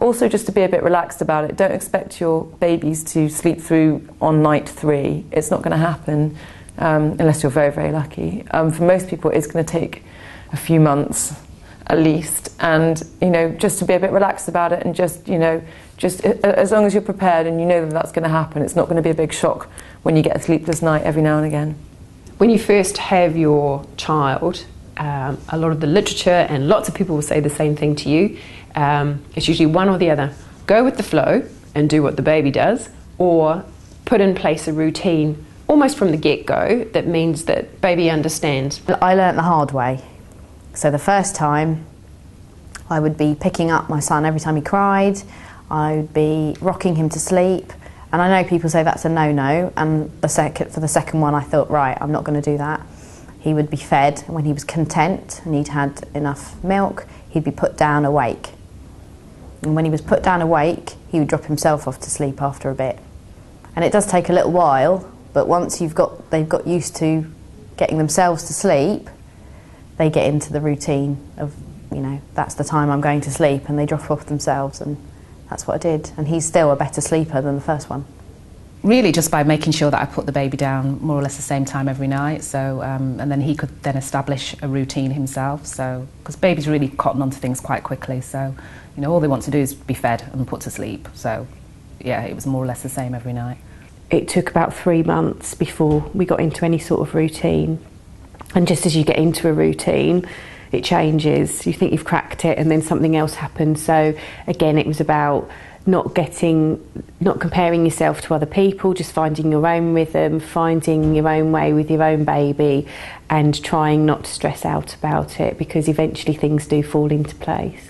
Also, just to be a bit relaxed about it, don't expect your babies to sleep through on night 3. It's not going to happen unless you're very, very lucky. For most people, it's going to take a few months at least, and just to be a bit relaxed about it, and just as long as you're prepared and you know that that's going to happen, it's not going to be a big shock when you get a sleepless night every now and again. When you first have your child, a lot of the literature and lots of people will say the same thing to you. It's usually one or the other. Go with the flow and do what the baby does, or put in place a routine almost from the get-go that means that baby understands. I learnt the hard way. So the first time I would be picking up my son every time he cried, I would be rocking him to sleep, and I know people say that's a no-no, and for the second one I thought, right, I'm not going to do that. He would be fed, and when he was content and he'd had enough milk, he'd be put down awake. And when he was put down awake, he would drop himself off to sleep after a bit. And it does take a little while, but once they've got used to getting themselves to sleep, they get into the routine of, that's the time I'm going to sleep, and they drop off themselves, and that's what I did. And he's still a better sleeper than the first one. Really just by making sure that I put the baby down more or less the same time every night, so and then he could then establish a routine himself, so because babies really cotton onto things quite quickly, so all they want to do is be fed and put to sleep, so yeah, it was more or less the same every night. It took about 3 months before we got into any sort of routine. And just as you get into a routine, it changes. You think you've cracked it, and then something else happens. So again, it was about not comparing yourself to other people, just finding your own rhythm, finding your own way with your own baby, and trying not to stress out about it, because eventually things do fall into place.